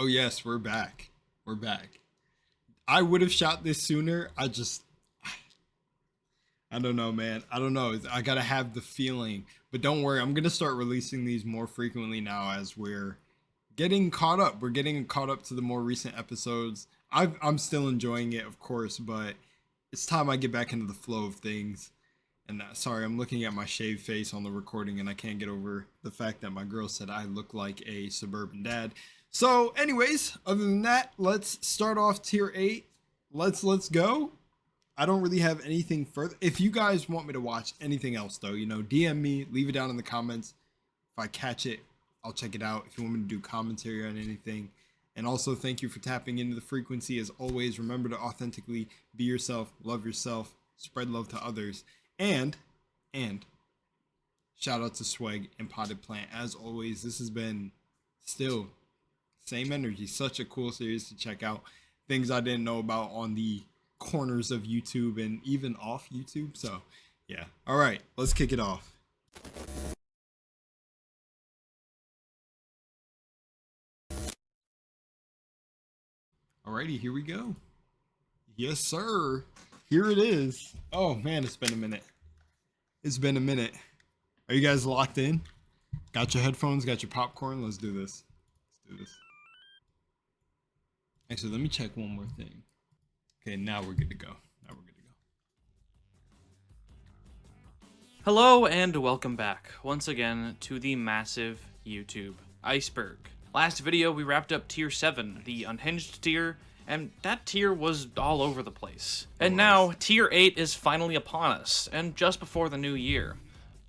Oh yes, we're back. We're back. I would have shot this sooner. I don't know, man. I don't know. I gotta have the feeling. But don't worry, I'm gonna start releasing these more frequently now as we're getting caught up. We're getting caught up to the more recent episodes. I'm still enjoying it, of course, but it's time I get back into the flow of things. And sorry, I'm looking at my shaved face on the recording and I can't get over the fact that my girl said I look like a suburban dad. So anyways, other than that, let's start off tier 8. Let's go. I don't really have anything further. If you guys want me to watch anything else though, you know, DM me, leave it down in the comments. If I catch it, I'll check it out. If you want me to do commentary on anything. And also thank you for tapping into the frequency. As always, remember to authentically be yourself, love yourself, spread love to others. And shout out to Swag and Potted Plant. As always, this has been still same energy. Such a cool series to check out. Things I didn't know about on the corners of YouTube and even off YouTube. So yeah. All right, let's kick it off. Alrighty, here we go. Yes, sir. Here it is. Oh man, it's been a minute. It's been a minute. Are you guys locked in? Got your headphones? Got your popcorn? Let's do this. Let's do this. Actually, let me check one more thing. Okay, now we're good to go. Now we're good to go. Hello and welcome back once again to the massive YouTube Iceberg. Last video we wrapped up tier 7, the unhinged tier, and that tier was all over the place. And now tier 8 is finally upon us, and just before the new year.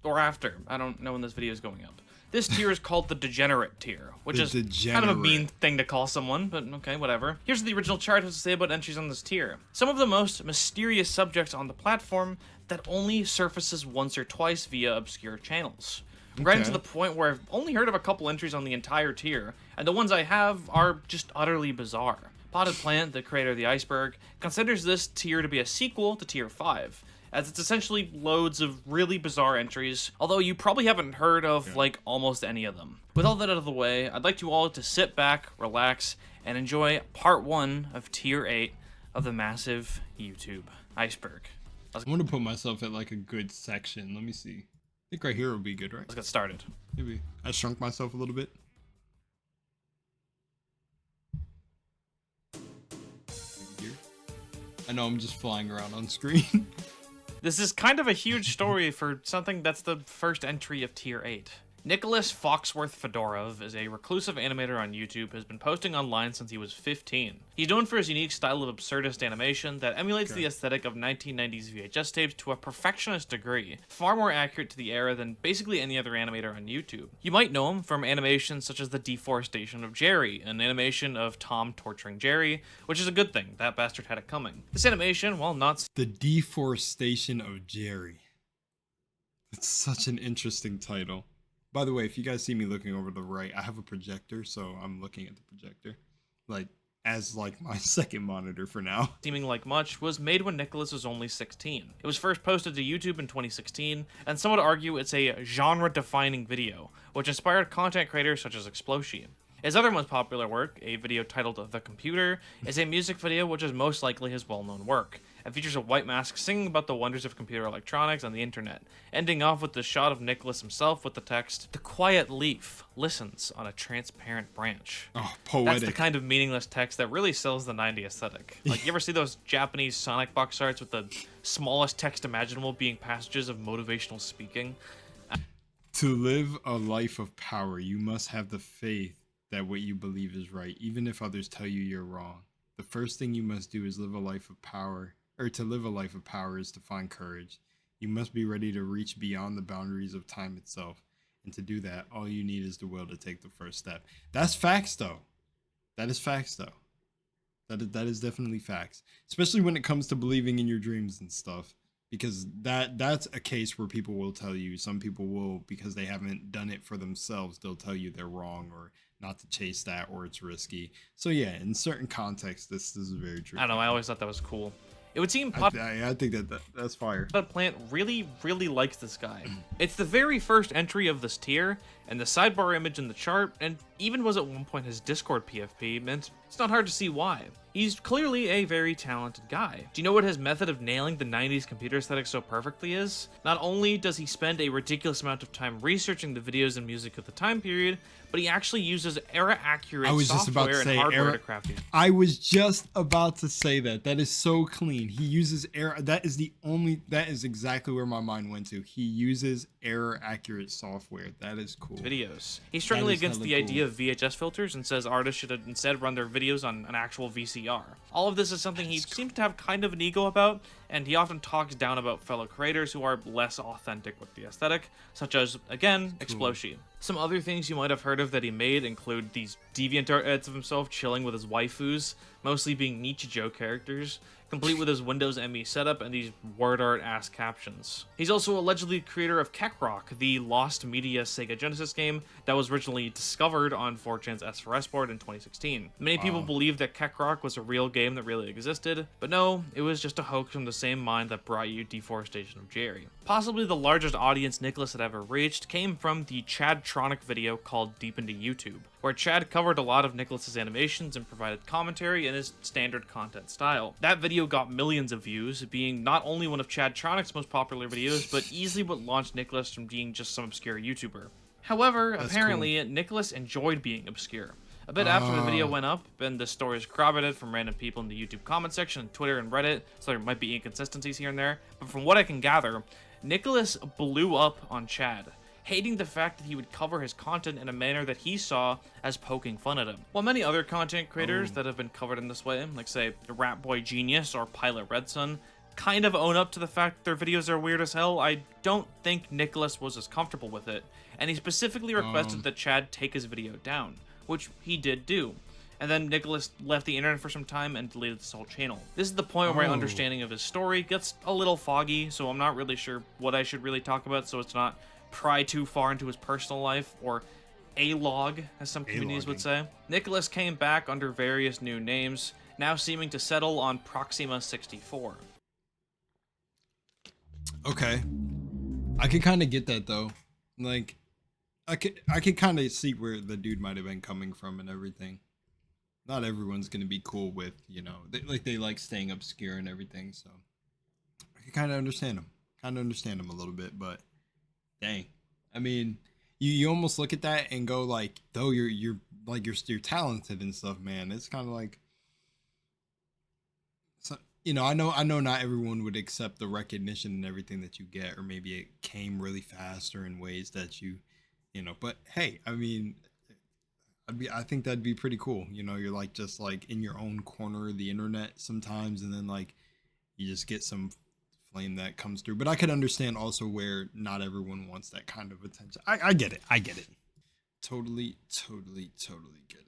Or after, I don't know when this video is going up. This tier is called the Degenerate tier, which is kind of a mean thing to call someone, but okay, whatever. Here's the original chart has to say about entries on this tier. Some of the most mysterious subjects on the platform that only surfaces once or twice via obscure channels. I'm getting to the point where I've only heard of a couple entries on the entire tier, and the ones I have are just utterly bizarre. Potted Plant, the creator of the Iceberg, considers this tier to be a sequel to tier 5, as it's essentially loads of really bizarre entries, although you probably haven't heard of, like, almost any of them. With all that out of the way, I'd like you all to sit back, relax, and enjoy part 1 of tier 8 of the massive YouTube Iceberg. I want to put myself at, like, a good section. Let me see. I think right here would be good, right? Let's get started. Maybe I shrunk myself a little bit. Here. I know I'm just flying around on screen. This is kind of a huge story for something that's the first entry of tier 8. Nicholas Foxworth Fedorov is a reclusive animator on YouTube who has been posting online since he was 15. He's known for his unique style of absurdist animation that emulates the aesthetic of 1990s VHS tapes to a perfectionist degree, far more accurate to the era than basically any other animator on YouTube. You might know him from animations such as the deforestation of Jerry, an animation of Tom torturing Jerry, which is a good thing, that bastard had it coming. This animation, while not... The deforestation of Jerry. It's such an interesting title. By the way, if you guys see me looking over to the right, I have a projector, so I'm looking at the projector, like, as, like, my second monitor for now. Seeming like much, was made when Nicholas was only 16. It was first posted to YouTube in 2016, and some would argue it's a genre-defining video, which inspired content creators such as Exploshi. His other most popular work, a video titled The Computer, is a music video which is most likely his well-known work. It features a white mask singing about the wonders of computer electronics and the internet, ending off with the shot of Nicholas himself with the text, "The quiet leaf listens on a transparent branch." Oh, poetic. That's the kind of meaningless text that really sells the 90s aesthetic. Like, you ever see those Japanese Sonic box arts with the smallest text imaginable being passages of motivational speaking? To live a life of power, you must have the faith that what you believe is right, even if others tell you you're wrong. The first thing you must do is live a life of power. Or to live a life of power is to find courage. You must be ready to reach beyond the boundaries of time itself. And to do that, all you need is the will to take the first step. That's facts, though. That is facts, though. That is definitely facts. Especially when it comes to believing in your dreams and stuff. Because that's a case where people will tell you, some people will, because they haven't done it for themselves, they'll tell you they're wrong or not to chase that or it's risky. So yeah, in certain contexts, this is very true. I don't know, I always thought that was cool. It would seem I think that's fire. Potted Plant really likes this guy. It's the very first entry of this tier, and the sidebar image in the chart, and even was at one point his Discord PFP, meant it's not hard to see why. He's clearly a very talented guy. Do you know what his method of nailing the 90s computer aesthetic so perfectly is? Not only does he spend a ridiculous amount of time researching the videos and music of the time period, but he actually uses era-accurate software and hardware to craft these. I was just about to say that. That is so clean. He uses error. That is exactly where my mind went to. He uses error-accurate software. That is cool. Videos. He's strongly against the idea of VHS filters and says artists should instead run their videos on an actual VCR. All of this is something he seems to have kind of an ego about, and he often talks down about fellow creators who are less authentic with the aesthetic, such as, again, Exploshi. Some other things you might have heard of that he made include these DeviantArt edits of himself chilling with his waifus, mostly being Nichijou characters, complete with his Windows ME setup and these word art ass captions. He's also allegedly creator of Keckrock, the lost media Sega Genesis game that was originally discovered on 4chan's S4S board in 2016. Many people believe that Keckrock was a real game that really existed, but no, it was just a hoax from the same mind that brought you Deforestation of Jerry. Possibly the largest audience Nicholas had ever reached came from the Chadtronic video called Deep Into YouTube, where Chad covered a lot of Nicholas's animations and provided commentary in his standard content style. That video got millions of views, being not only one of Chadtronic's most popular videos, but easily what launched Nicholas from being just some obscure YouTuber. However, apparently, Nicholas enjoyed being obscure. A bit after the video went up, and the story is corroborated from random people in the YouTube comment section, Twitter, and Reddit, so there might be inconsistencies here and there, but from what I can gather, Nicholas blew up on Chad, hating the fact that he would cover his content in a manner that he saw as poking fun at him. While many other content creators that have been covered in this way, like say Rat Boy Genius or Pilot Red Sun, kind of own up to the fact that their videos are weird as hell, I don't think Nicholas was as comfortable with it, and he specifically requested that Chad take his video down, which he did do. And then Nicholas left the internet for some time and deleted his whole channel. This is the point where my understanding of his story gets a little foggy, so I'm not really sure what I should really talk about so it's not pry too far into his personal life, or A-log, as some communities would say. Nicholas came back under various new names, now seeming to settle on Proxima 64. Okay. I could kind of get that, though. Like, I could kind of see where the dude might have been coming from and everything. Not everyone's going to be cool with, you know, they like staying obscure and everything, so I can kind of understand him. Kind of understand him a little bit, but dang. I mean, you almost look at that and go like, though you're talented and stuff, man. It's kind of like, so, you know, I know not everyone would accept the recognition and everything that you get, or maybe it came really fast or in ways that you know, but hey, I mean, I think that'd be pretty cool. You know, you're like just like in your own corner of the internet sometimes, and then like you just get some flame that comes through. But I could understand also where not everyone wants that kind of attention. I get it. Totally get it.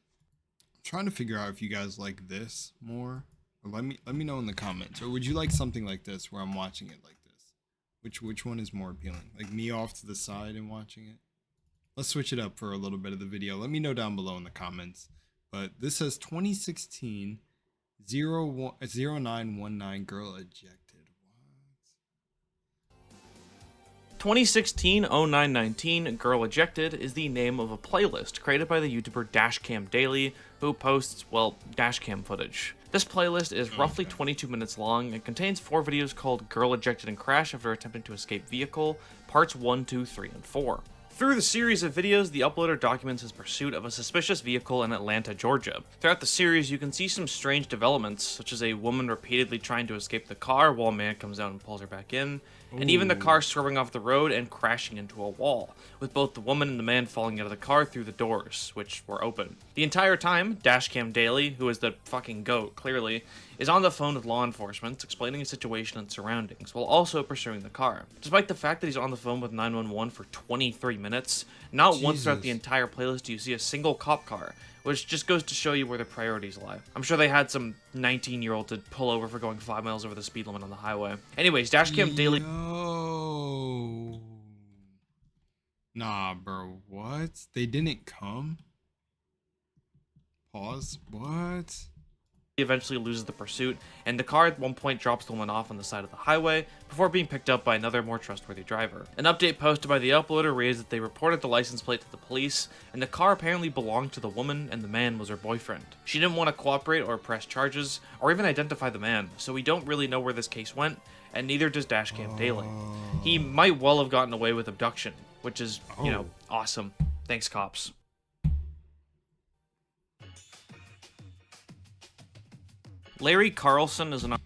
I'm trying to figure out if you guys like this more. Or let me know in the comments. Or would you like something like this where I'm watching it like this? Which one is more appealing? Like me off to the side and watching it? Let's switch it up for a little bit of the video. Let me know down below in the comments. But this says 2016 0919 Girl Ejected. 2016-0919 Girl Ejected is the name of a playlist created by the YouTuber Dashcam Daily, who posts, well, dashcam footage. This playlist is roughly 22 minutes long and contains 4 videos called Girl Ejected and Crash After Attempting to Escape Vehicle, parts 1, 2, 3, and 4. Through the series of videos, the uploader documents his pursuit of a suspicious vehicle in Atlanta, Georgia. Throughout the series, you can see some strange developments, such as a woman repeatedly trying to escape the car while a man comes out and pulls her back in, and even the car swerving off the road and crashing into a wall, with both the woman and the man falling out of the car through the doors, which were open. The entire time, Dashcam Daily, who is the fucking GOAT, clearly, is on the phone with law enforcement, explaining his situation and surroundings, while also pursuing the car. Despite the fact that he's on the phone with 911 for 23 minutes, not once throughout the entire playlist do you see a single cop car, which just goes to show you where their priorities lie. I'm sure they had some 19-year-old to pull over for going 5 miles over the speed limit on the highway. Anyways, Dashcam Daily... Nah, bro, what? They didn't come? Pause. What? He eventually loses the pursuit, and the car at one point drops the woman off on the side of the highway before being picked up by another more trustworthy driver. An update posted by the uploader reads that they reported the license plate to the police, and the car apparently belonged to the woman and the man was her boyfriend. She didn't want to cooperate or press charges, or even identify the man, so we don't really know where this case went, and neither does Dashcam Daily. He might well have gotten away with abduction, which is, you know, awesome. Thanks, cops. Larry Carlson is an... Okay,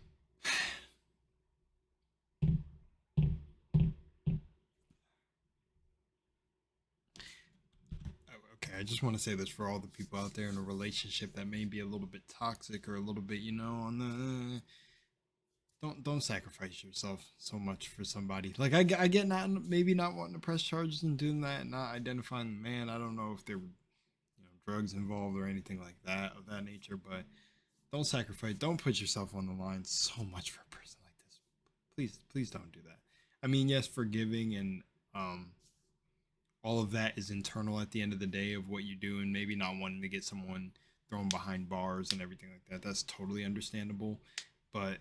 I just want to say this for all the people out there in a relationship that may be a little bit toxic or a little bit, you know, on the... Don't sacrifice yourself so much for somebody. Like, I get maybe not wanting to press charges and doing that and not identifying the man. I don't know if there were, you know, drugs involved or anything like that of that nature, but... Don't sacrifice. Don't put yourself on the line so much for a person like this. Please don't do that. I mean, yes, forgiving and all of that is internal at the end of the day of what you do, and maybe not wanting to get someone thrown behind bars and everything like that. That's totally understandable. But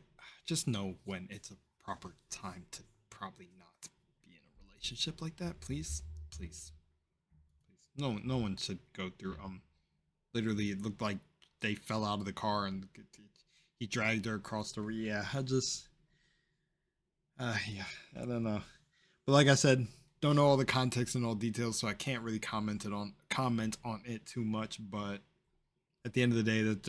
just know when it's a proper time to probably not be in a relationship like that. Please. No one should go through. Literally, it looked like they fell out of the car and he dragged her across the... Yeah, I don't know. But like I said, don't know all the context and all details, so I can't really comment on it too much. But at the end of the day, that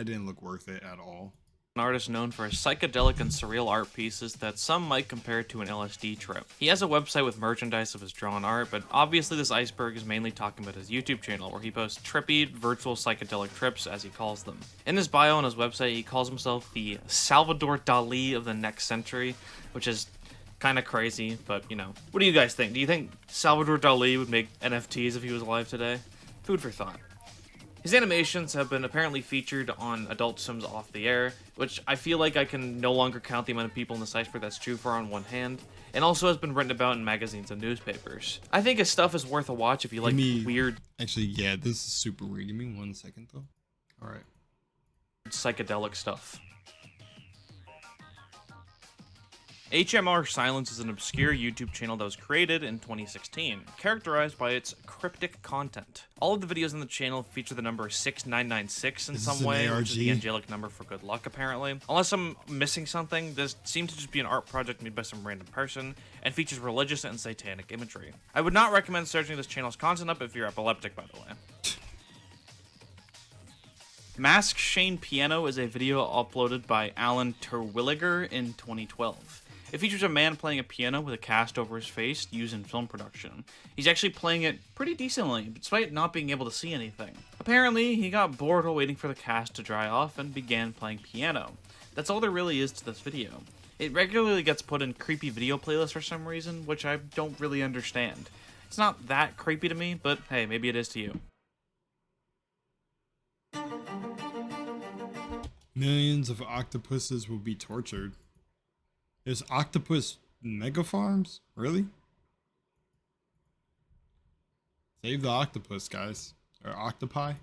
didn't look worth it at all. An artist known for his psychedelic and surreal art pieces that some might compare to an LSD trip. He has a website with merchandise of his drawn art, but obviously this Iceberg is mainly talking about his YouTube channel, where he posts trippy, virtual psychedelic trips, as he calls them. In his bio on his website, he calls himself the Salvador Dali of the next century, which is kind of crazy, but, you know. What do you guys think? Do you think Salvador Dali would make NFTs if he was alive today? Food for thought. His animations have been apparently featured on Adult Sims Off the Air, which I feel like I can no longer count the amount of people in this iceberg that's true for on one hand, and also has been written about in magazines and newspapers. I think his stuff is worth a watch if you like weird... Actually, yeah, this is super weird. Give me 1 second, though. Alright. Psychedelic stuff. HMR Silence is an obscure YouTube channel that was created in 2016, characterized by its cryptic content. All of the videos on the channel feature the number 6996 in some way, which is the angelic number for good luck, apparently. Unless I'm missing something, this seems to just be an art project made by some random person, and features religious and satanic imagery. I would not recommend searching this channel's content up if you're epileptic, by the way. Mask Shane Piano is a video uploaded by Alan Terwilliger in 2012. It features a man playing a piano with a cast over his face used in film production. He's actually playing it pretty decently, despite not being able to see anything. Apparently, he got bored while waiting for the cast to dry off and began playing piano. That's all there really is to this video. It regularly gets put in creepy video playlists for some reason, which I don't really understand. It's not that creepy to me, but hey, maybe it is to you. Millions of octopuses will be tortured. There's octopus mega farms? Really? Save the octopus, guys. Or octopi.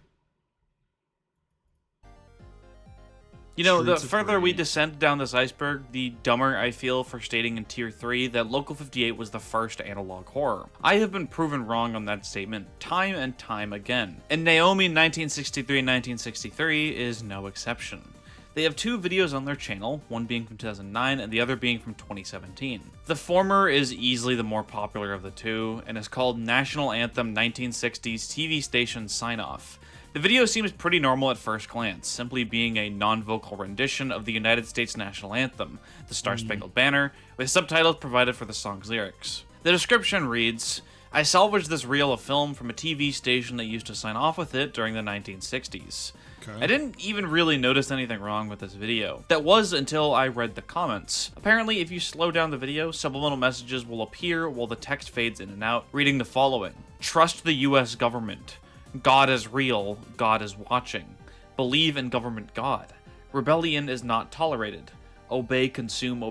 You know, the further we descend down this iceberg, the dumber I feel for stating in Tier 3 that Local 58 was the first analog horror. I have been proven wrong on that statement time and time again. And Naomi 1963 is no exception. They have two videos on their channel, one being from 2009 and the other being from 2017. The former is easily the more popular of the two, and is called National Anthem 1960s TV Station Sign-Off. The video seems pretty normal at first glance, simply being a non-vocal rendition of the United States National Anthem, the Star-Spangled Banner, with subtitles provided for the song's lyrics. The description reads, "I salvaged this reel of film from a TV station that used to sign off with it during the 1960s. Okay. I didn't even really notice anything wrong with this video. That was until I read the comments. Apparently, if you slow down the video, subliminal messages will appear while the text fades in and out, reading the following. Trust the US government. God is real. God is watching. Believe in government God. Rebellion is not tolerated. Obey, consume,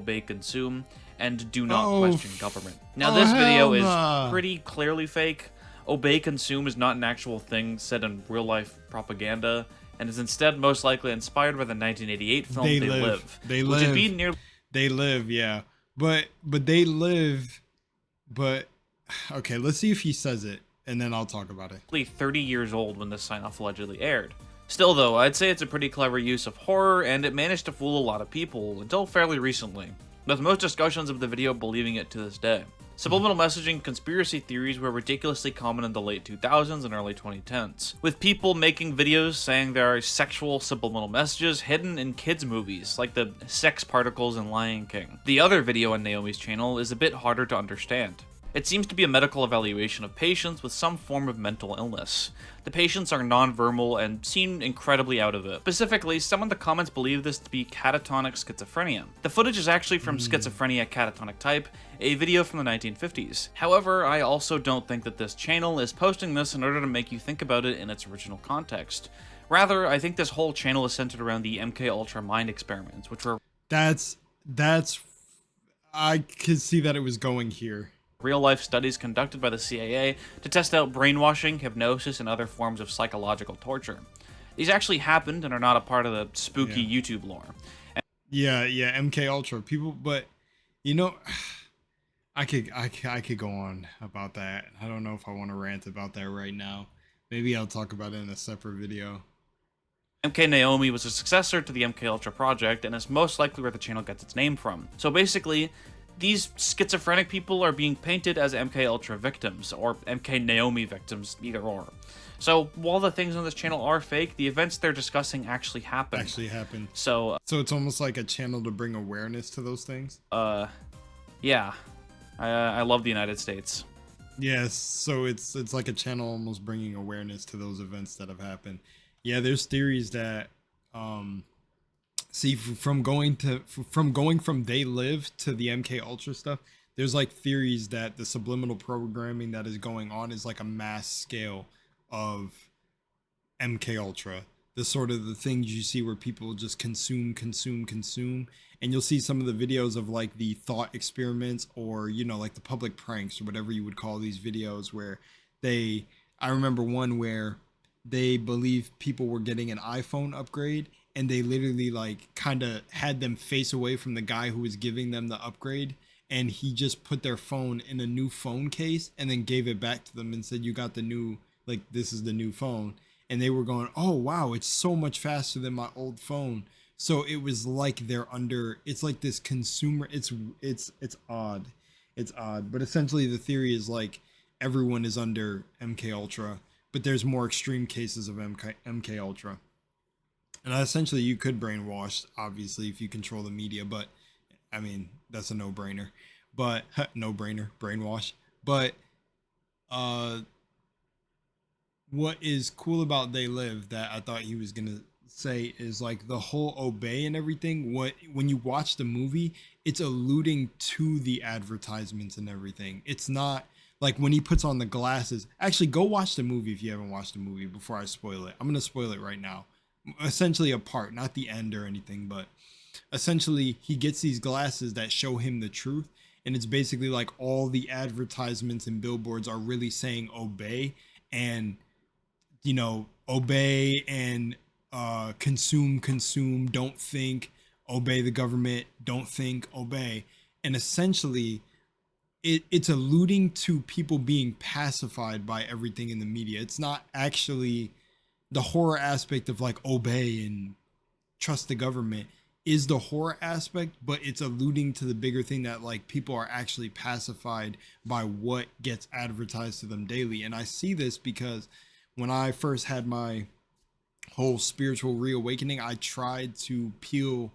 and do not question government." Now, this video is pretty clearly fake. obey, consume is not an actual thing said in real life propaganda, and is instead most likely inspired by the 1988 film They Live. They which live. would be nearly They live, yeah. But they live, but okay, let's see if he says it, and then I'll talk about it. 30 years old when this sign-off allegedly aired. Still though, I'd say it's a pretty clever use of horror, and it managed to fool a lot of people until fairly recently, with most discussions of the video believing it to this day. Subliminal messaging conspiracy theories were ridiculously common in the late 2000s and early 2010s, with people making videos saying there are sexual subliminal messages hidden in kids' movies, like the sex particles in Lion King. The other video on Naomi's channel is a bit harder to understand. It seems to be a medical evaluation of patients with some form of mental illness. The patients are non-verbal and seem incredibly out of it. Specifically, some of the comments believe this to be catatonic schizophrenia. The footage is actually from Schizophrenia Catatonic Type, a video from the 1950s. However, I also don't think that this channel is posting this in order to make you think about it in its original context. Rather, I think this whole channel is centered around the MKUltra mind experiments, which were That's I could see that it was going here. Real-life studies conducted by the CIA to test out brainwashing, hypnosis, and other forms of psychological torture. These actually happened and are not a part of the spooky YouTube lore. Yeah, MKUltra people, but you know, I could go on about that. I don't know if I want to rant about that right now. Maybe I'll talk about it in a separate video. MK Naomi was a successor to the MKUltra project and is most likely where the channel gets its name from. So basically, these schizophrenic people are being painted as MKUltra victims, or MK Naomi victims, either or. So, while the things on this channel are fake, the events they're discussing actually happened. So it's almost like a channel to bring awareness to those things? Yeah. I love the United States. Yes, so it's like a channel almost bringing awareness to those events that have happened. Yeah, there's theories that, see, from going from They Live to the MKUltra stuff, there's like theories that the subliminal programming that is going on is like a mass scale of MKUltra. The sort of the things you see where people just consume, and you'll see some of the videos of like the thought experiments, or you know, like the public pranks or whatever you would call these videos, where I remember one where they believe people were getting an iPhone upgrade, and they literally like kind of had them face away from the guy who was giving them the upgrade, and he just put their phone in a new phone case and then gave it back to them and said, you got the new, like, this is the new phone. And they were going, oh wow, it's so much faster than my old phone. So it was like they're under, it's like this consumer, it's odd. It's odd. But essentially the theory is like everyone is under MKUltra, but there's more extreme cases of MKUltra. And essentially you could brainwash, obviously, if you control the media, but I mean, that's a no-brainer. But no-brainer, brainwash. But what is cool about They Live that I thought he was gonna say is like the whole obey and everything. When you watch the movie, it's alluding to the advertisements and everything. It's not like when he puts on the glasses. Actually, go watch the movie if you haven't watched the movie before I spoil it. I'm gonna spoil it right now. Essentially a part, not the end or anything, but essentially he gets these glasses that show him the truth, and it's basically like all the advertisements and billboards are really saying obey, and you know, obey and consume, don't think, obey the government, don't think, obey. And essentially it's alluding to people being pacified by everything in the media. It's not actually the horror aspect of like obey and trust the government is the horror aspect, but it's alluding to the bigger thing that like people are actually pacified by what gets advertised to them daily. And I see this because when I first had my whole spiritual reawakening, I tried to peel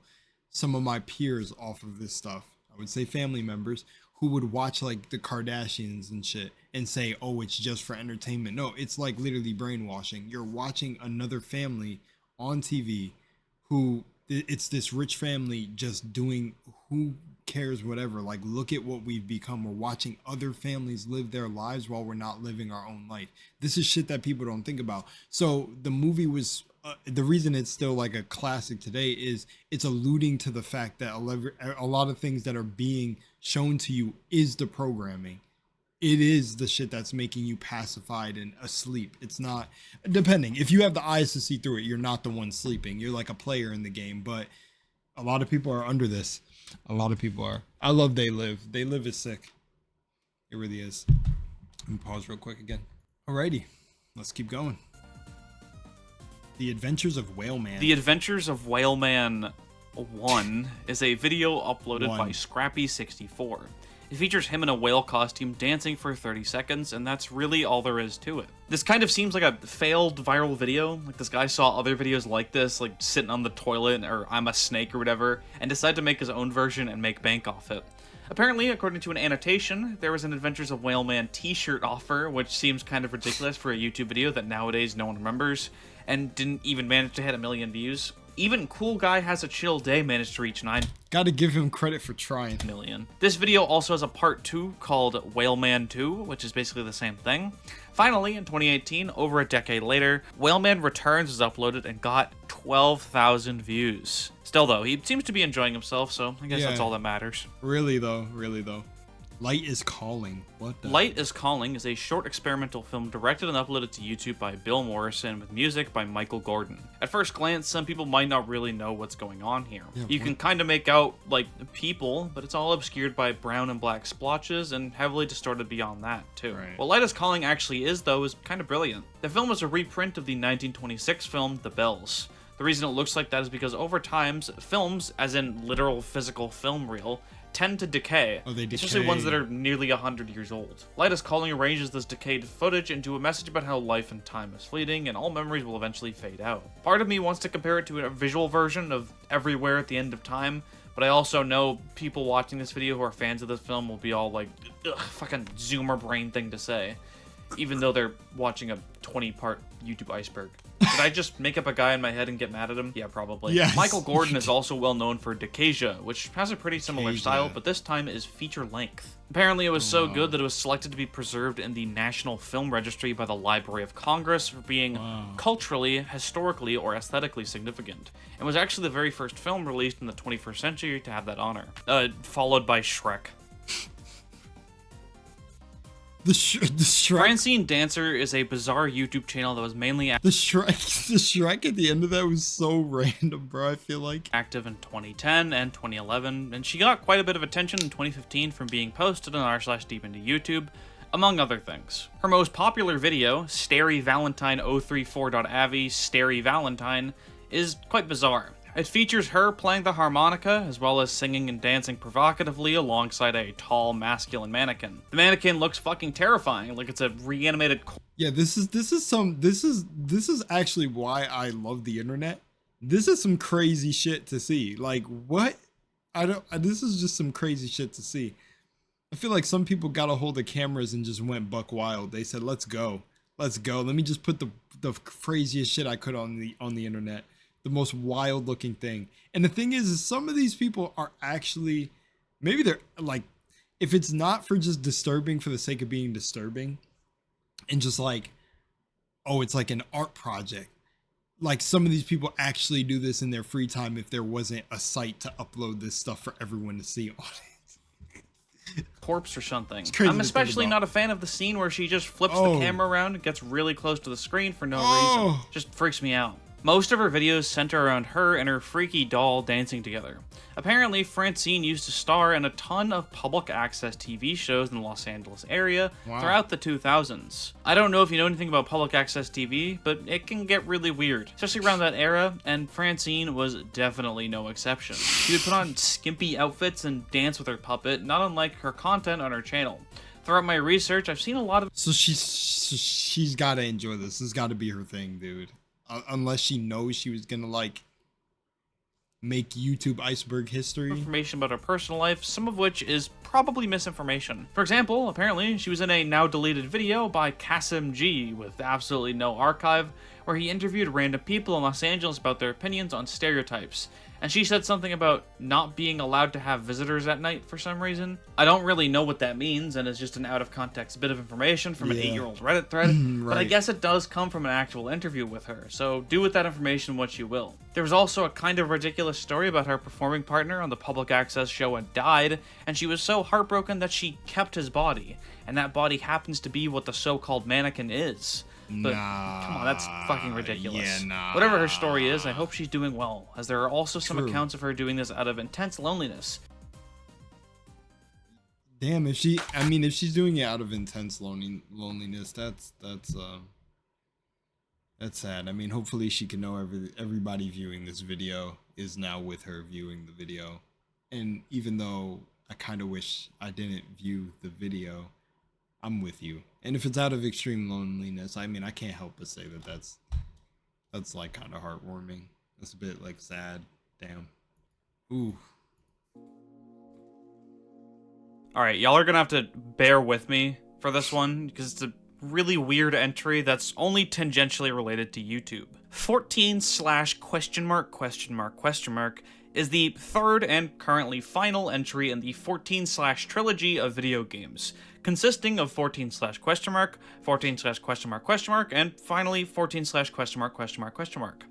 some of my peers off of this stuff. I would say family members who would watch like the Kardashians and shit and say, oh, it's just for entertainment. No, it's like literally brainwashing. You're watching another family on TV who, it's this rich family just doing, who cares, whatever. Like, look at what we've become. We're watching other families live their lives while we're not living our own life. This is shit that people don't think about. So the movie was the reason it's still like a classic today is it's alluding to the fact that a lot of things that are being shown to you is the programming. it is the shit that's making you pacified and asleep. It's not, depending. If you have the eyes to see through it, you're not the one sleeping. You're like a player in the game, but a lot of people are under this. A lot of people are. I love They Live. They Live is sick. It really is. Let me pause real quick again. Alrighty, let's keep going. The Adventures of Whaleman. The Adventures of Whaleman 1 is a video uploaded by Scrappy64. It features him in a whale costume dancing for 30 seconds, and that's really all there is to it. This kind of seems like a failed viral video. Like, this guy saw other videos like this, like sitting on the toilet, or I'm a snake or whatever, and decided to make his own version and make bank off it. Apparently, according to an annotation, there was an Adventures of Whaleman t-shirt offer, which seems kind of ridiculous for a YouTube video that nowadays no one remembers, and didn't even manage to hit 1 million views. Even Cool Guy Has a Chill Day managed to reach 9 Gotta give him credit for trying. million. This video also has a part 2 called Whaleman 2, which is basically the same thing. Finally, in 2018, over a decade later, Whaleman Returns was uploaded and got 12,000 views. Still though, he seems to be enjoying himself, so I guess that's all that matters. Really though, really though. Light is Calling. What the? Light is Calling is a short experimental film directed and uploaded to YouTube by Bill Morrison with music by Michael Gordon. At first glance, some people might not really know what's going on here. Yeah, you can kind of make out, like, people, but it's all obscured by brown and black splotches and heavily distorted beyond that, too. Right. What Light is Calling actually is, though, is kind of brilliant. The film is a reprint of the 1926 film The Bells. The reason it looks like that is because over time, films, as in literal physical film reel, tend to decay, especially ones that are nearly 100 years old. Light is Calling arranges this decayed footage into a message about how life and time is fleeting, and all memories will eventually fade out. Part of me wants to compare it to a visual version of Everywhere at the End of Time, but I also know people watching this video who are fans of this film will be all like, ugh, fucking zoomer brain thing to say, even though they're watching a 20-part YouTube Iceberg. Did I just make up a guy in my head and get mad at him? Yeah, probably. Yes. Michael Gordon is also well known for Decasia, which has a pretty similar style, but this time is feature length. Apparently it was so good that it was selected to be preserved in the National Film Registry by the Library of Congress for being culturally, historically, or aesthetically significant, and was actually the very first film released in the 21st century to have that honor, followed by Shrek. The Shrek. Francine Dancer is a bizarre YouTube channel that was mainly the Shrek at the end of that was so random, bro. I feel like active in 2010 and 2011, and she got quite a bit of attention in 2015 from being posted on r/deep into YouTube, among other things. Her most popular video, StaryValentine034.avi Stary Valentine, is quite bizarre. It features her playing the harmonica, as well as singing and dancing provocatively alongside a tall, masculine mannequin. The mannequin looks fucking terrifying, like it's a reanimated yeah, this is actually why I love the internet. This is some crazy shit to see. Like, what? This is just some crazy shit to see. I feel like some people got a hold of cameras and just went buck wild. They said, let's go. Let me just put the craziest shit I could on the internet. The most wild looking thing. And the thing is some of these people are actually, maybe they're like, if it's not for just disturbing for the sake of being disturbing and just like, oh, it's like an art project. Like, some of these people actually do this in their free time if there wasn't a site to upload this stuff for everyone to see on it. Corpse or something. I'm especially not a fan of the scene where she just flips the camera around and gets really close to the screen for no reason. Just freaks me out. Most of her videos center around her and her freaky doll dancing together. Apparently, Francine used to star in a ton of public access TV shows in the Los Angeles area throughout the 2000s. I don't know if you know anything about public access TV, but it can get really weird, especially around that era, and Francine was definitely no exception. She would put on skimpy outfits and dance with her puppet, not unlike her content on her channel. Throughout my research, I've seen a lot of— So she's gotta enjoy this. This has gotta be her thing, dude. Unless she knows she was gonna like make YouTube Iceberg history. Information about her personal life, some of which is probably misinformation. For example, apparently she was in a now deleted video by Cassapp with absolutely no archive, where he interviewed random people in Los Angeles about their opinions on stereotypes. and she said something about not being allowed to have visitors at night for some reason. I don't really know what that means, and it's just an out-of-context bit of information from an 8-year-old Reddit thread, Right. but I guess it does come from an actual interview with her, so do with that information what you will. There was also a kind of ridiculous story about her performing partner on the public access show had died, and she was so heartbroken that she kept his body, and that body happens to be what the so-called mannequin is. But come on, that's fucking ridiculous. Yeah, nah. Whatever her story is, I hope she's doing well, as there are also some True. accounts of her doing this out of intense loneliness. Damn, if she's doing it out of intense loneliness, that's sad. I mean, hopefully she can know everybody viewing this video is now with her viewing the video. And even though I kind of wish I didn't view the video, I'm with you. And if it's out of extreme loneliness, I mean, I can't help but say that that's like kind of heartwarming. That's a bit like sad. Damn. Ooh. Alright, y'all are gonna have to bear with me for this one, because it's a really weird entry that's only tangentially related to YouTube. 14/?? Is the third and currently final entry in the 14/trilogy of video games, consisting of 14/?, 14/?, and finally 14/??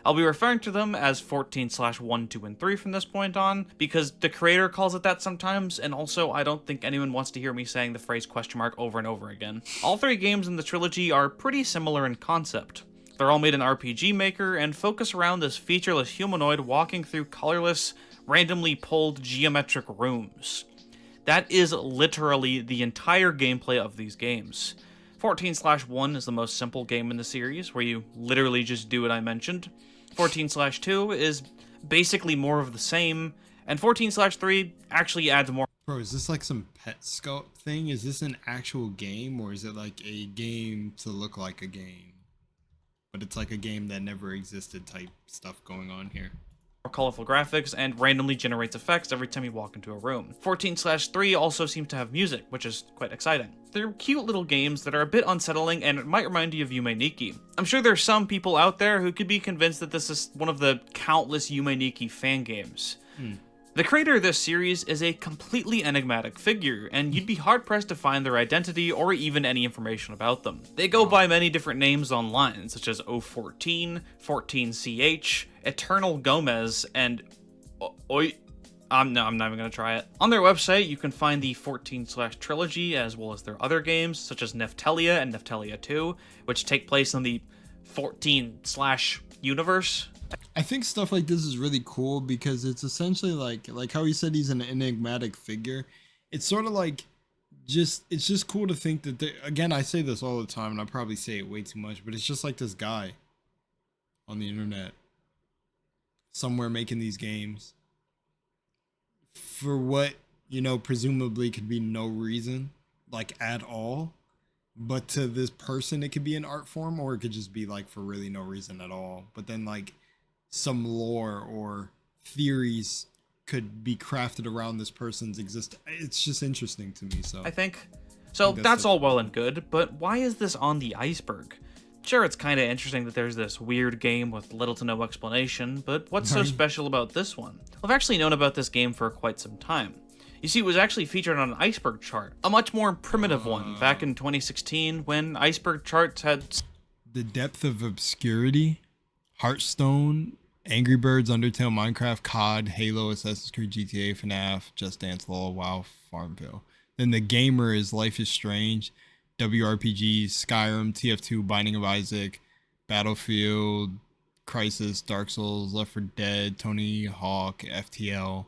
I'll be referring to them as 14/1, 2, and 3 from this point on, because the creator calls it that sometimes, and also I don't think anyone wants to hear me saying the phrase question mark over and over again. All three games in the trilogy are pretty similar in concept. They're all made in RPG Maker and focus around this featureless humanoid walking through colorless, randomly pulled geometric rooms. That is literally the entire gameplay of these games. 14/1 is the most simple game in the series, where you literally just do what I mentioned. 14/2 is basically more of the same, and 14/3 actually adds more. Bro, is this like some pet sculpt thing? Is this an actual game, or is it like a game to look like a game? But it's like a game that never existed type stuff going on here. More colorful graphics and randomly generates effects every time you walk into a room. 14/3 also seems to have music, which is quite exciting. They're cute little games that are a bit unsettling and it might remind you of Yume Nikki. I'm sure there's some people out there who could be convinced that this is one of the countless Yume Nikki fan games. The creator of this series is a completely enigmatic figure, and you'd be hard-pressed to find their identity or even any information about them. They go by many different names online, such as 014, 14CH, Eternal Gomez, and I'm not even gonna try it. On their website, you can find the 14/trilogy, as well as their other games, such as Neftelia and Neftelia 2, which take place in the 14/universe. I think stuff like this is really cool because it's essentially like how he said he's an enigmatic figure. It's sort of like it's just cool to think that again, I say this all the time and I probably say it way too much, but it's just like this guy on the internet somewhere making these games for what, you know, presumably could be no reason, like at all. But to this person, it could be an art form, or it could just be like for really no reason at all. But then like some lore or theories could be crafted around this person's existence. It's just interesting to me. So I think that's all well and good, but why is this on the Iceberg? Sure, it's kind of interesting that there's this weird game with little to no explanation, but what's so special about this one? I've actually known about this game for quite some time. You see, it was actually featured on an Iceberg chart, a much more primitive one, back in 2016 when Iceberg charts had the depth of obscurity, Hearthstone, Angry Birds, Undertale, Minecraft, COD, Halo, Assassin's Creed, GTA, FNAF, Just Dance, LOL, WoW, Farmville. Then the gamer is Life is Strange, WRPGs, Skyrim, TF2, Binding of Isaac, Battlefield, Crisis, Dark Souls, Left 4 Dead, Tony Hawk, FTL,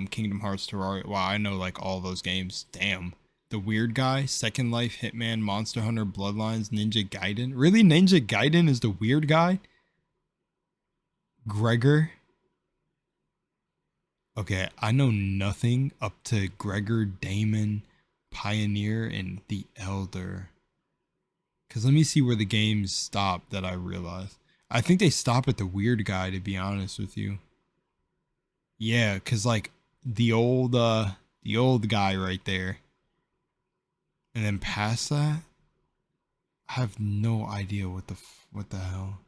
Kingdom Hearts, Terraria. Wow, I know like all those games. Damn. The Weird Guy, Second Life, Hitman, Monster Hunter, Bloodlines, Ninja Gaiden. Really? Ninja Gaiden is the weird guy? Gregor? Okay, I know nothing up to Gregor, Damon, Pioneer, and The Elder. Because let me see where the games stop that I realized. I think they stop at the Weird Guy, to be honest with you. Yeah, because like the old guy right there. And then past that, I have no idea what the hell.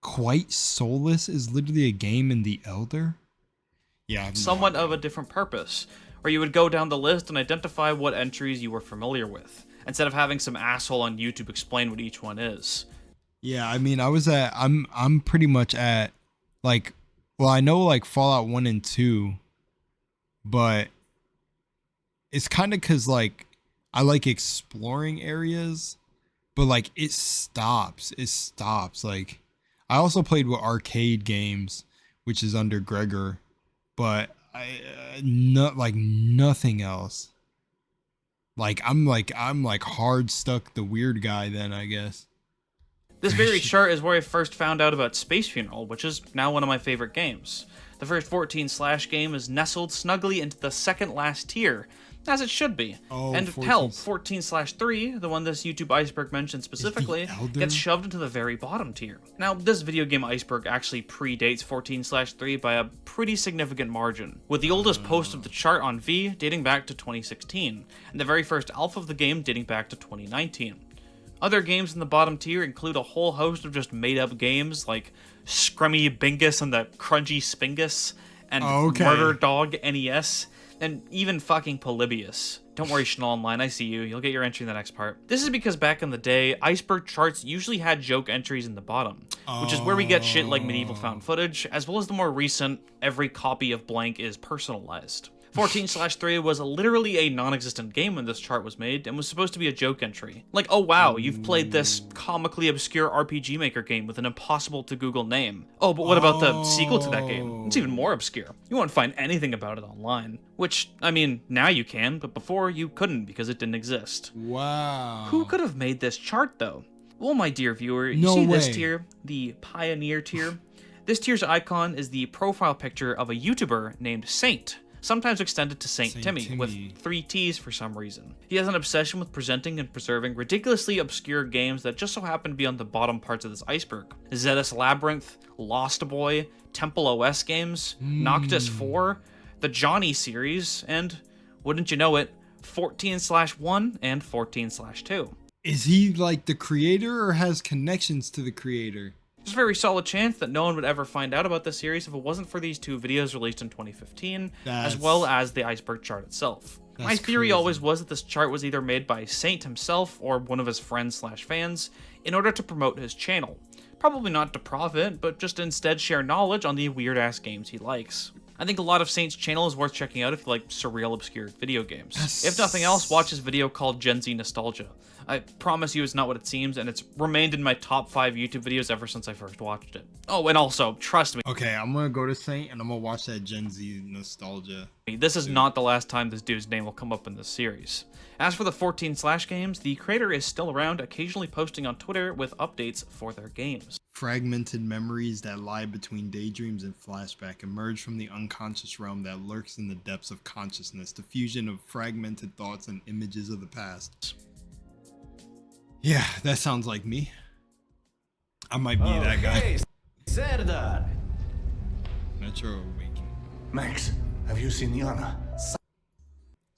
Quite Soulless is literally a game in the Elder? Yeah, I have no somewhat idea. of a different purpose, where you would go down the list and identify what entries you were familiar with, instead of having some asshole on YouTube explain what each one is. Yeah, I mean, I'm pretty much at like, well, I know like Fallout 1 and 2, but it's kind of cuz like I like exploring areas, but like it stops. It stops. Like I also played with arcade games, which is under Gregor, but I not like nothing else. I'm like hard stuck the weird guy then, I guess. This very chart is where I first found out about Space Funeral, which is now one of my favorite games. The first 14/ game is nestled snugly into the second last tier, as it should be. Oh, And 14 hell, 14/3, the one this YouTube Iceberg mentioned specifically, Elder? gets shoved into the very bottom tier. Now, this video game Iceberg actually predates 14/3 by a pretty significant margin, with the oldest post of the chart on V dating back to 2016, and the very first alpha of the game dating back to 2019. Other games in the bottom tier include a whole host of just made-up games like Scrummy Bingus and the Crunchy Spingus, and Murder Dog NES, and even fucking Polybius. Don't worry, Schnall Online, I see you. You'll get your entry in the next part. This is because back in the day, Iceberg charts usually had joke entries in the bottom, which is where we get shit like medieval found footage, as well as the more recent, every copy of blank is personalized. 14/3 was literally a non-existent game when this chart was made, and was supposed to be a joke entry. Like, oh wow, you've played this comically obscure RPG Maker game with an impossible-to-Google name. Oh, but what about the sequel to that game? It's even more obscure. You won't find anything about it online. Which, I mean, now you can, but before you couldn't because it didn't exist. Wow. Who could have made this chart, though? Well, my dear viewer, you see this tier, the Pioneer tier? This tier's icon is the profile picture of a YouTuber named Saint, sometimes extended to Saint Timmy, with 3 T's for some reason. He has an obsession with presenting and preserving ridiculously obscure games that just so happen to be on the bottom parts of this iceberg. Zetus Labyrinth, Lost Boy, Temple OS games, Noctis 4, the Johnny series, and, wouldn't you know it, 14/1 and 14/2. Is he like the creator or has connections to the creator? There's a very solid chance that no one would ever find out about the series if it wasn't for these 2 videos released in 2015, as well as the Iceberg chart itself. My theory always was that this chart was either made by Saint himself or one of his friends/fans in order to promote his channel. Probably not to profit, but just to instead share knowledge on the weird-ass games he likes. I think a lot of Saint's channel is worth checking out if you like surreal, obscure video games. If nothing else, watch his video called Gen Z Nostalgia. I promise you it's not what it seems, and it's remained in my top 5 YouTube videos ever since I first watched it. Oh, and also, trust me. Okay, I'm gonna go to Saint and I'm gonna watch that Gen Z Nostalgia. This is not the last time this dude's name will come up in this series. As for the 14/ games, the creator is still around, occasionally posting on Twitter with updates for their games. Fragmented memories that lie between daydreams and flashback emerge from the unconscious realm that lurks in the depths of consciousness, the fusion of fragmented thoughts and images of the past. Yeah, that sounds like me. I might be that guy. Serdar. Metro Awakening. Max, have you seen Yana?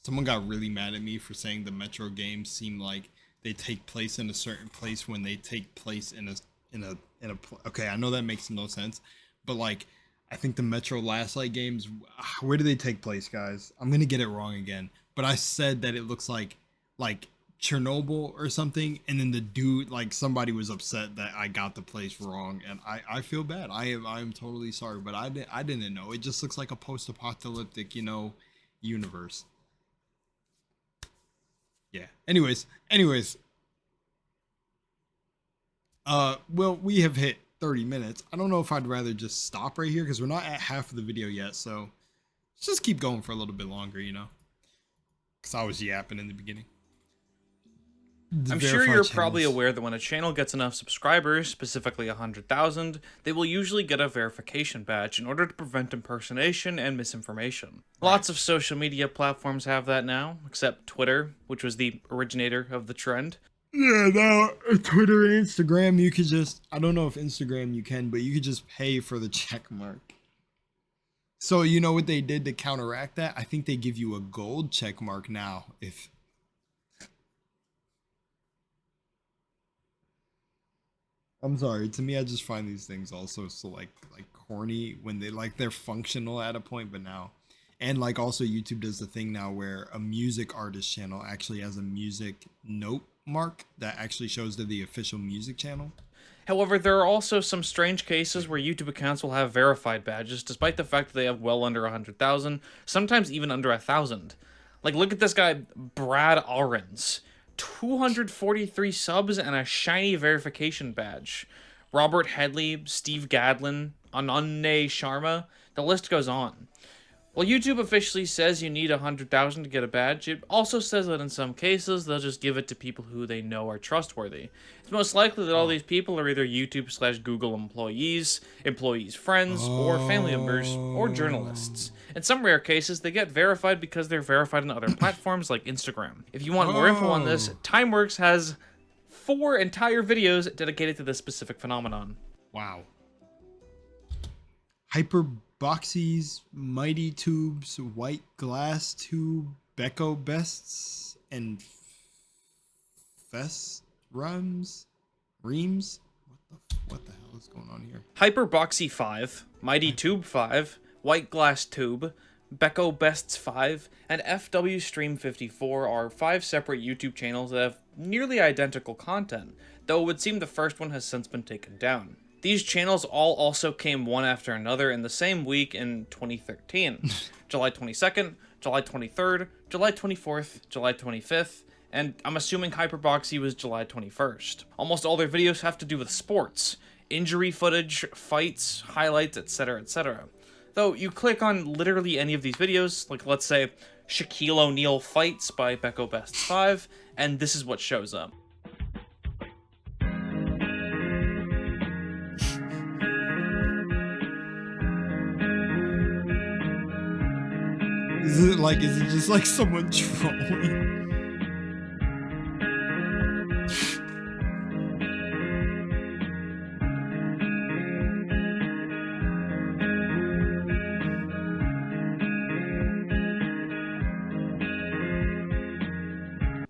Someone got really mad at me for saying the Metro games seem like they take place in a certain place when they take place in a okay, I know that makes no sense, but like I think the Metro Last Light games, where do they take place, guys? I'm gonna get it wrong again, but I said that it looks like Chernobyl or something, and then the dude, like somebody was upset that I got the place wrong, and I feel bad. I am totally sorry, but I didn't know. It just looks like a post-apocalyptic, universe. Yeah. Anyways. Well, we have hit 30 minutes. I don't know if I'd rather just stop right here because we're not at half of the video yet, so let's just keep going for a little bit longer, because I was yapping in the beginning. I'm sure you're probably aware that when a channel gets enough subscribers, specifically 100,000, they will usually get a verification badge in order to prevent impersonation and misinformation. Lots of social media platforms have that now, except Twitter, which was the originator of the trend. Yeah, now Twitter and Instagram, you could just, I don't know if Instagram you can, but you could just pay for the check mark. So you know what they did to counteract that? I think they give you a gold check mark now if... I'm sorry. To me, I just find these things also so like corny when they're functional at a point, but now, and like also YouTube does the thing now where a music artist channel actually has a music note mark that actually shows to the official music channel. However, there are also some strange cases where YouTube accounts will have verified badges, despite the fact that they have well under 100,000, sometimes even under 1,000. Like, look at this guy, Brad Arens. 243 subs and a shiny verification badge. Robert Headley, Steve Gadlin, Ananne Sharma, the list goes on. While YouTube officially says you need 100,000 to get a badge, it also says that in some cases they'll just give it to people who they know are trustworthy. It's most likely that all these people are either YouTube/Google employees, friends, or family members, or journalists. In some rare cases, they get verified because they're verified on other platforms like Instagram. If you want more info on this, Timeworks has 4 entire videos dedicated to this specific phenomenon. Wow. Hyperboxes, Mighty Tubes, White Glass Tube, Becco Bests, and Fest Reams? What the hell is going on here? Hyperboxy 5, Mighty Tube 5, White Glass Tube, Becco Bests 5, and FW Stream 54 are 5 separate YouTube channels that have nearly identical content, though it would seem the first one has since been taken down. These channels all also came one after another in the same week in 2013. July 22nd, July 23rd, July 24th, July 25th, and I'm assuming Hyperboxy was July 21st. Almost all their videos have to do with sports, injury footage, fights, highlights, etc, etc. Though you click on literally any of these videos, like let's say Shaquille O'Neal Fights by Becco Bests 5, and this is what shows up. Is it just like someone trolling?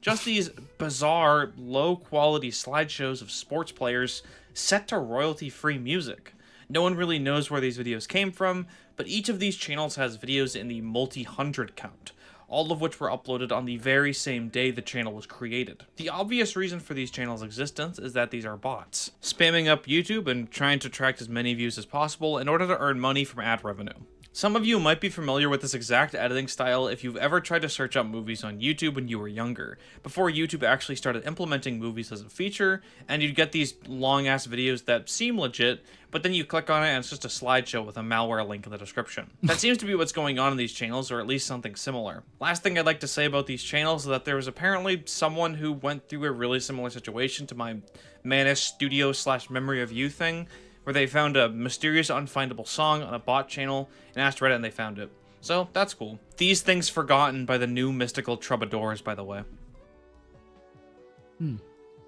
Just these bizarre, low-quality slideshows of sports players set to royalty-free music. No one really knows where these videos came from, but each of these channels has videos in the multi-hundred count, all of which were uploaded on the very same day the channel was created. The obvious reason for these channels' existence is that these are bots, spamming up YouTube and trying to attract as many views as possible in order to earn money from ad revenue. Some of you might be familiar with this exact editing style if you've ever tried to search up movies on YouTube when you were younger, before YouTube actually started implementing movies as a feature, and you'd get these long-ass videos that seem legit, but then you click on it and it's just a slideshow with a malware link in the description. That seems to be what's going on in these channels, or at least something similar. Last thing I'd like to say about these channels is that there was apparently someone who went through a really similar situation to my Manus Studio/Memory of You thing, where they found a mysterious unfindable song on a bot channel and asked Reddit and they found it. So, that's cool. These things forgotten by the new mystical troubadours, by the way.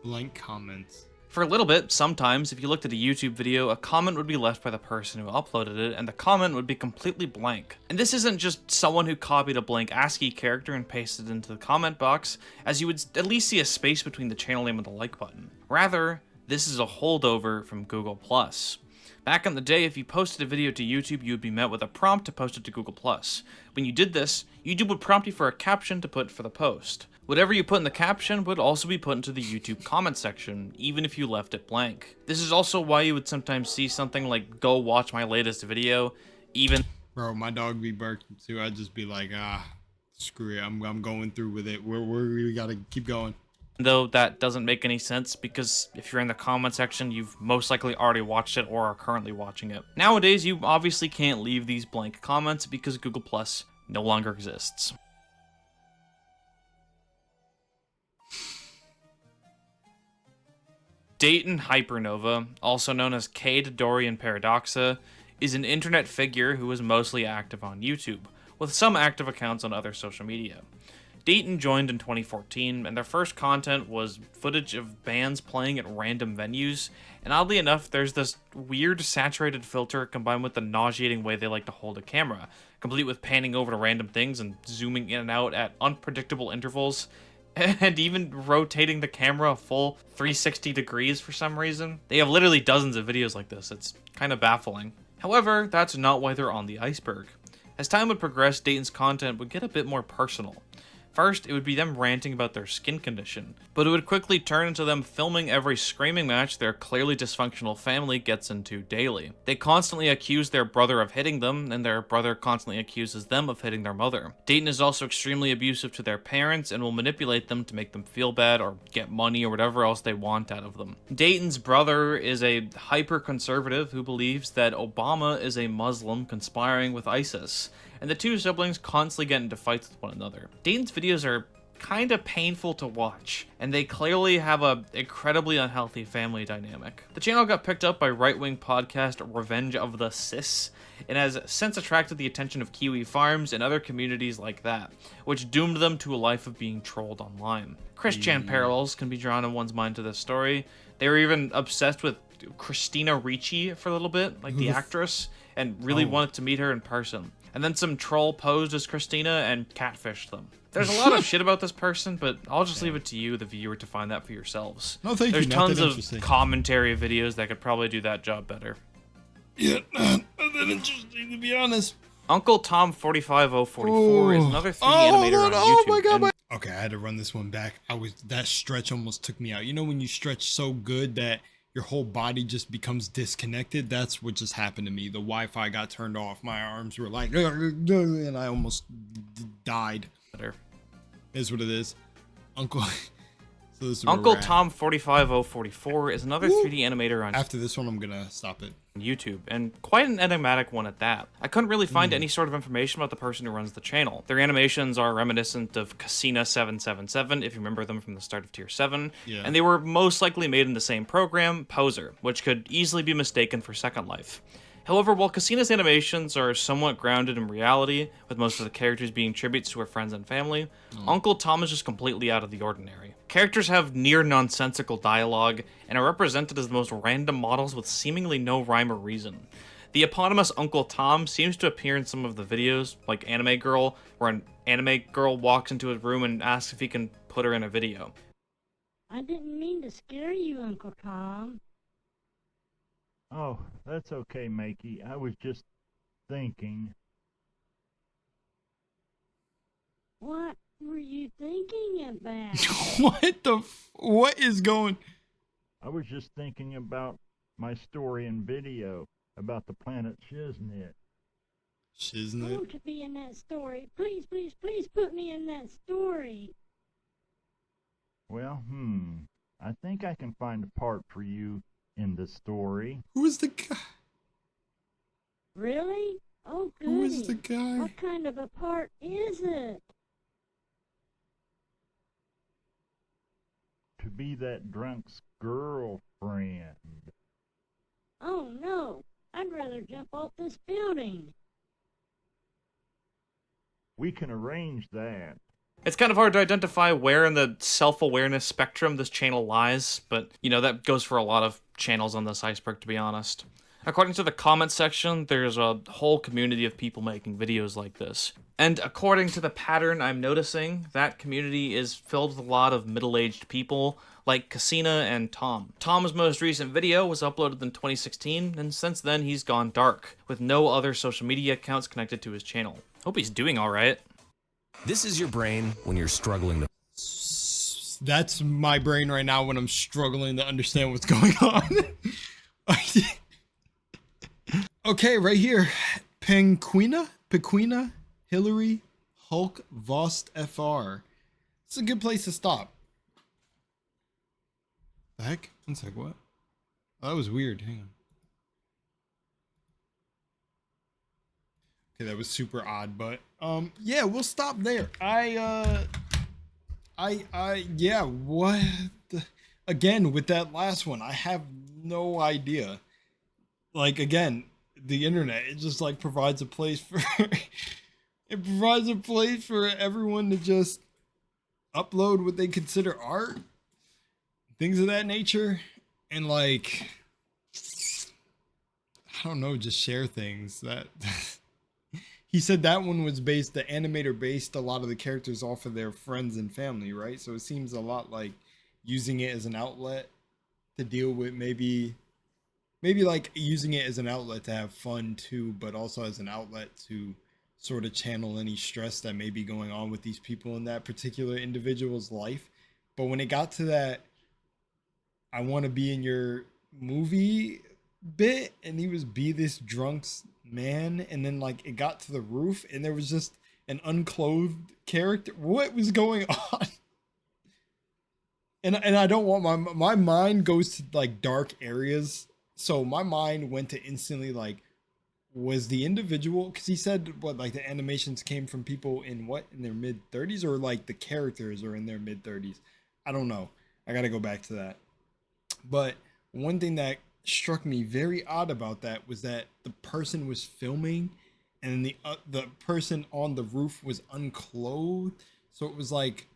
Blank comments. For a little bit, sometimes, if you looked at a YouTube video, a comment would be left by the person who uploaded it, and the comment would be completely blank. And this isn't just someone who copied a blank ASCII character and pasted it into the comment box, as you would at least see a space between the channel name and the like button. Rather, this is a holdover from Google+. Back in the day, if you posted a video to YouTube, you would be met with a prompt to post it to Google+. When you did this, YouTube would prompt you for a caption to put for the post. Whatever you put in the caption would also be put into the YouTube comment section, even if you left it blank. This is also why you would sometimes see something like, "Go watch my latest video," even... Bro, my dog be barking too. I'd just be like, screw it. I'm going through with it. We gotta keep going. Though that doesn't make any sense, because if you're in the comment section, you've most likely already watched it or are currently watching it. Nowadays, you obviously can't leave these blank comments because Google Plus no longer exists. Dayton Hypernova, also known as Cade Dorian Paradoxa, is an internet figure who is mostly active on YouTube, with some active accounts on other social media. Dayton joined in 2014, and their first content was footage of bands playing at random venues, and oddly enough, there's this weird saturated filter combined with the nauseating way they like to hold a camera, complete with panning over to random things and zooming in and out at unpredictable intervals. and even rotating the camera a full 360 degrees for some reason. They have literally dozens of videos like this. It's kind of baffling. However, that's not why they're on the Iceberg. As time would progress, Dayton's content would get a bit more personal. First, it would be them ranting about their skin condition, but it would quickly turn into them filming every screaming match their clearly dysfunctional family gets into daily. They constantly accuse their brother of hitting them, and their brother constantly accuses them of hitting their mother. Dayton is also extremely abusive to their parents and will manipulate them to make them feel bad or get money or whatever else they want out of them. Dayton's brother is a hyper-conservative who believes that Obama is a Muslim conspiring with ISIS, and the two siblings constantly get into fights with one another. Dayton's videos are kind of painful to watch, and they clearly have a incredibly unhealthy family dynamic. The channel got picked up by right-wing podcast Revenge of the Cis, and has since attracted the attention of Kiwi Farms and other communities like that, which doomed them to a life of being trolled online. Christian parallels can be drawn in one's mind to this story. They were even obsessed with Christina Ricci for a little bit, like the actress, and really wanted to meet her in person. And then some troll posed as Christina and catfished them. There's a lot of shit about this person, but I'll just leave it to you, the viewer, to find that for yourselves. No, thank There's you. Not tons that of commentary videos that could probably do that job better. Yeah, not that interesting, to be honest. Uncle Tom 45044 is another 3D animator on YouTube. Oh my god! Okay, I had to run this one back. That stretch almost took me out. You know when you stretch so good that your whole body just becomes disconnected? That's what just happened to me. The Wi-Fi got turned off. My arms were like, and I almost died. Better. Is what it is. Uncle. So this is Uncle Tom 45044 is another 3D animator on After this one, I'm gonna stop it. YouTube, and quite an enigmatic one at that. I couldn't really find any sort of information about the person who runs the channel. Their animations are reminiscent of Casina 777, if you remember them from the start of Tier 7, and they were most likely made in the same program, Poser, which could easily be mistaken for Second Life. However, while Casina's animations are somewhat grounded in reality, with most of the characters being tributes to her friends and family, Uncle Tom is just completely out of the ordinary. Characters have near nonsensical dialogue, and are represented as the most random models with seemingly no rhyme or reason. The eponymous Uncle Tom seems to appear in some of the videos, like Anime Girl, where an anime girl walks into his room and asks if he can put her in a video. I didn't mean to scare you, Uncle Tom. Oh, that's okay, Makey. I was just thinking. What were you thinking about? What is going? I was just thinking about my story and video about the planet Shiznit. Shiznit? I want to be in that story. Please, please, please put me in that story. Well, I think I can find a part for you in the story. Who is the guy? Really? Oh, goody. Who is the guy? What kind of a part is it? To be that drunk's girlfriend. Oh, no. I'd rather jump off this building. We can arrange that. It's kind of hard to identify where in the self-awareness spectrum this channel lies, but, you know, that goes for a lot of channels on this Iceberg, to be honest. According to the comments section, there's a whole community of people making videos like this. And according to the pattern I'm noticing, that community is filled with a lot of middle-aged people, like Casina and Tom. Tom's most recent video was uploaded in 2016, and since then he's gone dark, with no other social media accounts connected to his channel. Hope he's doing alright. This is your brain when you're struggling to... That's my brain right now when I'm struggling to understand what's going on. Okay, right here. Pequina, Hillary, Hulk, Vost, FR. It's a good place to stop. The heck? One sec, what? Oh, that was weird. Hang on. Okay, that was super odd, but yeah, we'll stop there. Yeah, what again with that last one, I have no idea. Like, again, the internet, it just like provides a place for it provides a place for everyone to just upload what they consider art, things of that nature, and like, I don't know, just share things that he said that one was based, the animator based a lot of the characters off of their friends and family, right? So it seems a lot like using it as an outlet to deal with maybe like using it as an outlet to have fun too, but also as an outlet to sort of channel any stress that may be going on with these people in that particular individual's life. But when it got to that, I want to be in your movie bit, and he was be this drunk's man, and then like it got to the roof and there was just an unclothed character. What was going on? And I don't want my mind goes to like dark areas. So my mind went to instantly like, was the individual, because he said what, like the animations came from people in their mid 30s, or like the characters are in their mid 30s. I don't know. I got to go back to that. But one thing that struck me very odd about that was that the person was filming and the person on the roof was unclothed. So it was like,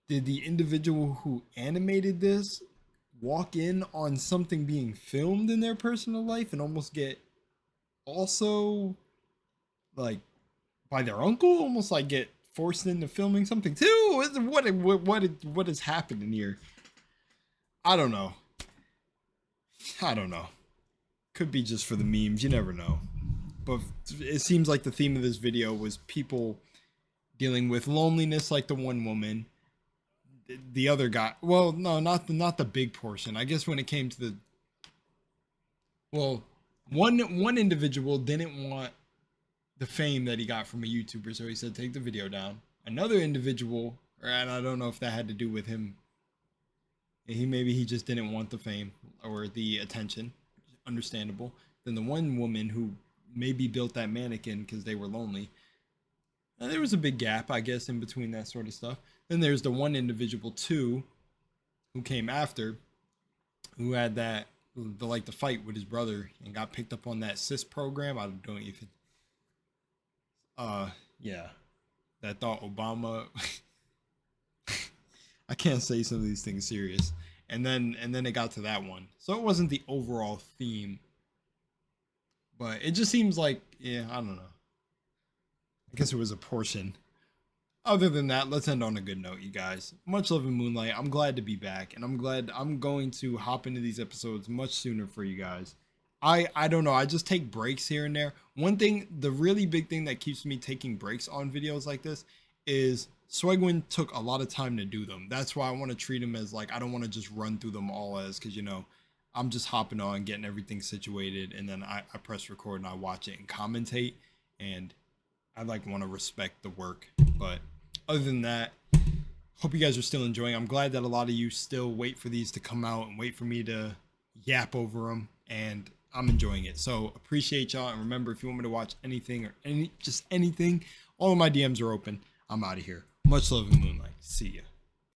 did the individual who animated this walk in on something being filmed in their personal life and almost get also like by their uncle, almost like get forced into filming something too? What is happening here? I don't know. Could be just for the memes, you never know. But it seems like the theme of this video was people dealing with loneliness, like the one woman. The other guy, well, no, not the big portion. I guess when it came to the, well, one individual didn't want the fame that he got from a YouTuber, so he said take the video down. Another individual, and I don't know if that had to do with him, he just didn't want the fame or the attention, understandable. Then the one woman who maybe built that mannequin because they were lonely. And there was a big gap, I guess, in between that sort of stuff. Then there's the one individual too, who came after, who had the fight with his brother and got picked up on that CIS program. I don't even. Yeah, that thought Obama. I can't say some of these things serious. And then it got to that one. So it wasn't the overall theme. But it just seems like, yeah, I don't know. I guess it was a portion. Other than that, let's end on a good note, you guys. Much love in Moonlight. I'm glad to be back. And I'm glad I'm going to hop into these episodes much sooner for you guys. I don't know. I just take breaks here and there. One thing, the really big thing that keeps me taking breaks on videos like this is Swegwin took a lot of time to do them. That's why I want to treat them as like, I don't want to just run through them all as, because, you know, I'm just hopping on, getting everything situated, and then I press record and I watch it and commentate. And I like want to respect the work. But other than that, hope you guys are still enjoying. I'm glad that a lot of you still wait for these to come out and wait for me to yap over them. And I'm enjoying it. So appreciate y'all. And remember, if you want me to watch anything or anything, all of my DMs are open. I'm out of here. Much love in Moonlight. See ya.